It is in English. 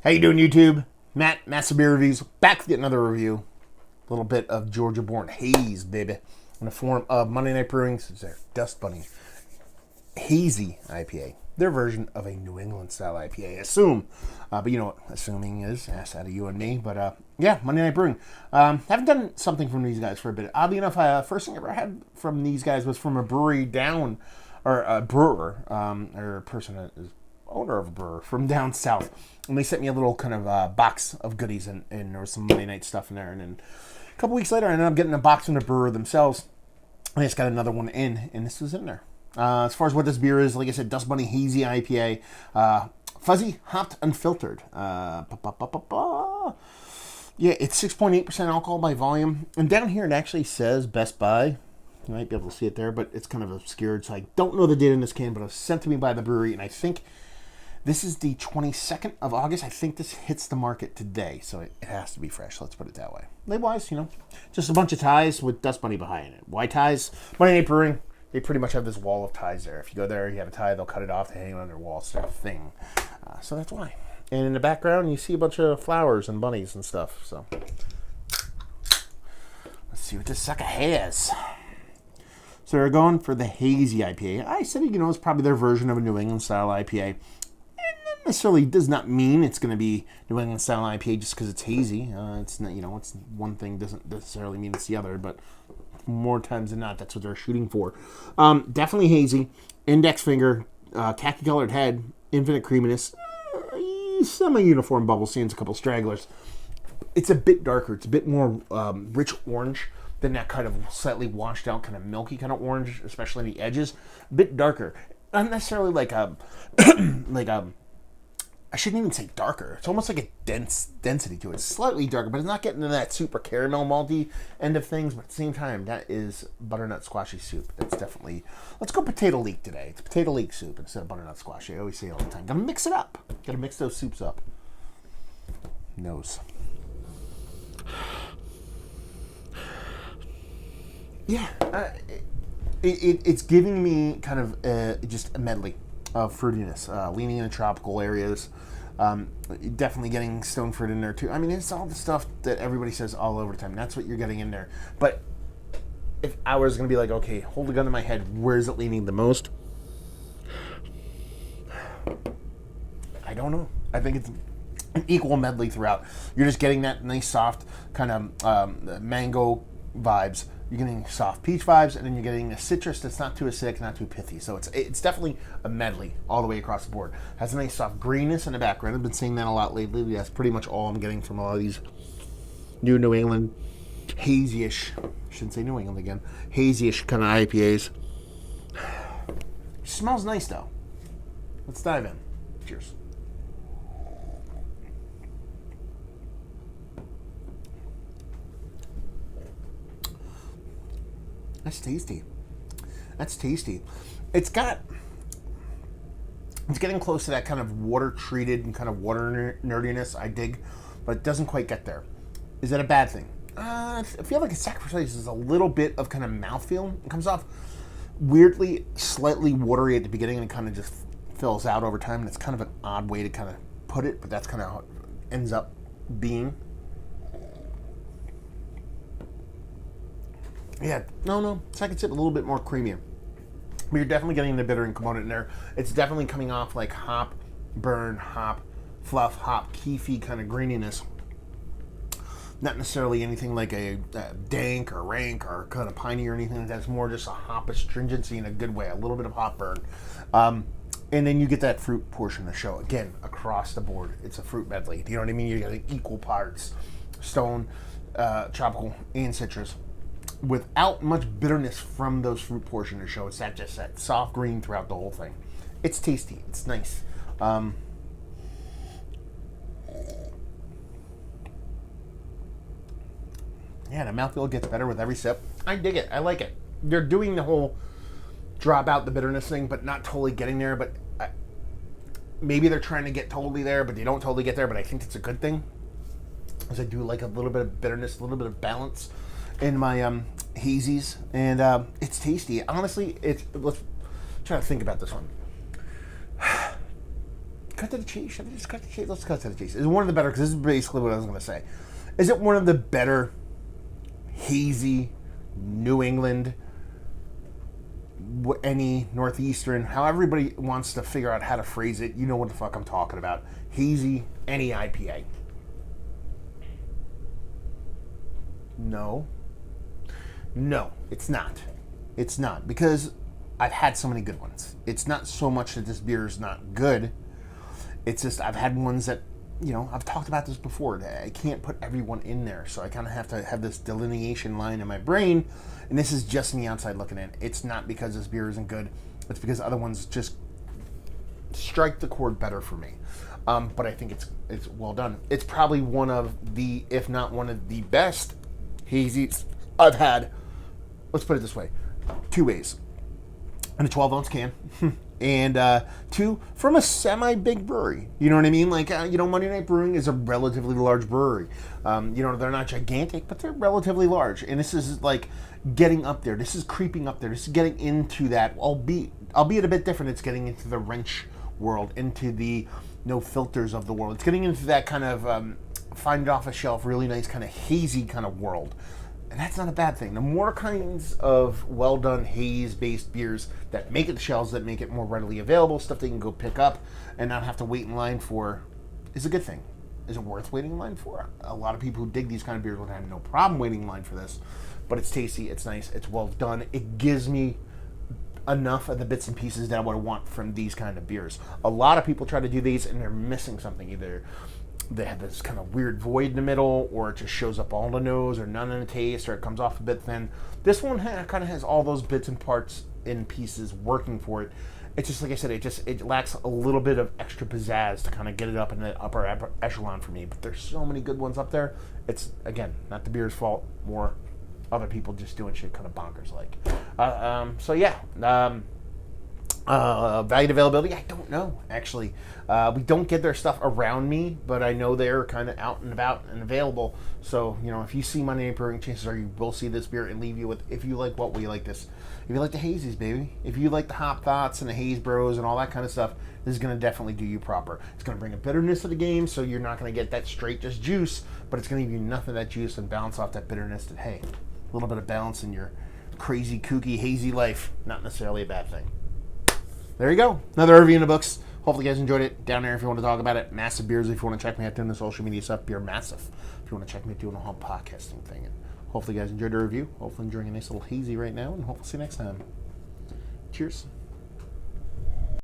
How you doing, YouTube? Massive Beer Reviews, back with yet another review. A little bit of Georgia-born haze, baby, in the form of Monday Night Brewing's Dust Bunny Hazy IPA. Their version of a New England-style IPA, assume. But you know what assuming is, ass out of you and me. But yeah, Monday Night Brewing. Haven't done something from these guys for a bit. Oddly enough, first thing I ever had from these guys was from a brewery down, or a brewer, or a person that is owner of a brewer from down south. And they sent me a little kind of box of goodies, and there was some Monday night stuff in there. And then a couple weeks later, I ended up getting a box from the brewer themselves. I just got another one in, and this was in there. As far as what this beer is, like I said, Dust Bunny Hazy IPA. Fuzzy, hopped, unfiltered. Yeah, it's 6.8% alcohol by volume. And down here, it actually says Best Buy. You might be able to see it there, but it's kind of obscured, so I don't know the date in this can, but it was sent to me by the brewery, and I think this is the 22nd of August. I think this hits the market today, so it has to be fresh. Let's put it that way. Label-wise, just a bunch of ties with Dust Bunny behind it. Why ties? Monday Night Brewing, they pretty much have this wall of ties there. If you go there, you have a tie, they'll cut it off, they hang it on their wall sort of thing. So that's why. And in the background, you see a bunch of flowers and bunnies and stuff. So let's see what this sucker has. So they're going for the Hazy IPA. I said, it's probably their version of a New England-style IPA. Necessarily does not mean it's going to be New England style IPA just because it's hazy. It's not, it's one thing doesn't necessarily mean it's the other, but more times than not, that's what they're shooting for. Definitely hazy, index finger, khaki colored head, infinite creaminess, semi-uniform bubble stains, a couple stragglers. It's a bit darker. It's a bit more rich orange than that kind of slightly washed out, kind of milky kind of orange, especially in the edges. A bit darker, not necessarily like a I shouldn't even say darker. It's almost like a density to it. It's slightly darker, but it's not getting to that super caramel malty end of things. But at the same time, that is butternut squashy soup. That's definitely... Let's go potato leek today. It's potato leek soup instead of butternut squashy. I always say it all the time. Gotta mix it up. Gotta mix those soups up. Nose. Yeah. It's giving me kind of just a medley of fruitiness, leaning into tropical areas. Definitely getting stone fruit in there too. I mean, it's all the stuff that everybody says all over the time. That's what you're getting in there. But if I was going to be like, okay, hold a gun to my head, where is it leaning the most? I don't know. I think it's an equal medley throughout. You're just getting that nice soft kind of mango vibes. You're getting soft peach vibes, and then you're getting a citrus that's not too acidic, not too pithy. So it's definitely a medley all the way across the board. Has a nice soft greenness in the background. I've been saying that a lot lately. That's pretty much all I'm getting from a lot of these New England hazy-ish, shouldn't say New England again, hazy-ish kind of IPAs. Smells nice though. Let's dive in. Cheers. That's tasty. That's tasty. It's getting close to that kind of water-treated and kind of water nerdiness I dig, but it doesn't quite get there. Is that a bad thing? I feel like it sacrifices a little bit of kind of mouthfeel. It comes off weirdly, slightly watery at the beginning, and it kind of just fills out over time, and it's kind of an odd way to kind of put it, but that's kind of how it ends up being. Yeah, no. Second sip, a little bit more creamier. But you're definitely getting the bittering component in there. It's definitely coming off like hop, burn, hop, fluff, hop, keefy kind of greeniness. Not necessarily anything like a dank or rank or kind of piney or anything like that. It's more just a hop astringency in a good way, a little bit of hop burn. And then you get that fruit portion of the show. Again, across the board, it's a fruit medley. Do you know what I mean? You're getting equal parts stone, tropical, and citrus, without much bitterness from those fruit portion of the show. It's just that soft green throughout the whole thing. It's tasty. It's nice. Yeah, the mouthfeel gets better with every sip. I dig it. I like it. They're doing the whole drop out the bitterness thing, but not totally getting there. But maybe they're trying to get totally there, but they don't totally get there. But I think it's a good thing, because I do like a little bit of bitterness, a little bit of balance in my hazies, and it's tasty. Honestly, let's try to think about this one. cut to the chase? Should I just cut to the chase? Let's cut to the chase. Is it one of the better, because this is basically what I was going to say. Is it one of the better hazy New England, any Northeastern, how everybody wants to figure out how to phrase it, you know what the fuck I'm talking about. Hazy, any IPA. No, it's not. It's not, because I've had so many good ones. It's not so much that this beer is not good. It's just I've had ones that, I've talked about this before. I can't put everyone in there, so I kind of have to have this delineation line in my brain, and this is just me outside looking in. It's not because this beer isn't good. It's because other ones just strike the chord better for me. But I think it's well done. It's probably one of the, if not one of the best hazies I've had. Let's put it this way. 2 ways. In a 12-ounce can. And 2, from a semi-big brewery. You know what I mean? Like, Monday Night Brewing is a relatively large brewery. They're not gigantic, but they're relatively large. And this is, like, getting up there. This is creeping up there. This is getting into that, albeit a bit different. It's getting into the wrench world, into the no filters of the world. It's getting into that kind of find it off a shelf, really nice kind of hazy kind of world. And that's not a bad thing. The more kinds of well-done haze-based beers that make it to shelves, that make it more readily available, stuff they can go pick up and not have to wait in line for, is a good thing. Is it worth waiting in line for? A lot of people who dig these kind of beers would have no problem waiting in line for this. But it's tasty, it's nice, it's well done. It gives me enough of the bits and pieces that I would want from these kind of beers. A lot of people try to do these and they're missing something. Either they have this kind of weird void in the middle, or it just shows up all in the nose, or none in the taste, or it comes off a bit thin. This one kind of has all those bits and parts and pieces working for it. It's just, like I said, it lacks a little bit of extra pizzazz to kind of get it up in the upper echelon for me. But there's so many good ones up there. It's, again, not the beer's fault, more other people just doing shit kind of bonkers like. Valued availability, I don't know, actually. We don't get their stuff around me, but I know they're kind of out and about and available. So, if you see Monday Night Brewing, chances are you will see this beer and leave you with, if you like what we like this. If you like the hazies, baby. If you like the hop thoughts and the haze bros and all that kind of stuff, this is going to definitely do you proper. It's going to bring a bitterness to the game, so you're not going to get that straight just juice, but it's going to give you enough of that juice and balance off that bitterness that, hey, a little bit of balance in your crazy, kooky, hazy life, not necessarily a bad thing. There you go. Another review in the books. Hopefully you guys enjoyed it. Down there if you want to talk about it. Massive Beers if you want to check me out doing the social media stuff. Beer Massive if you want to check me out doing the whole podcasting thing. And hopefully you guys enjoyed the review. Hopefully enjoying a nice little hazy right now. And hopefully see you next time. Cheers.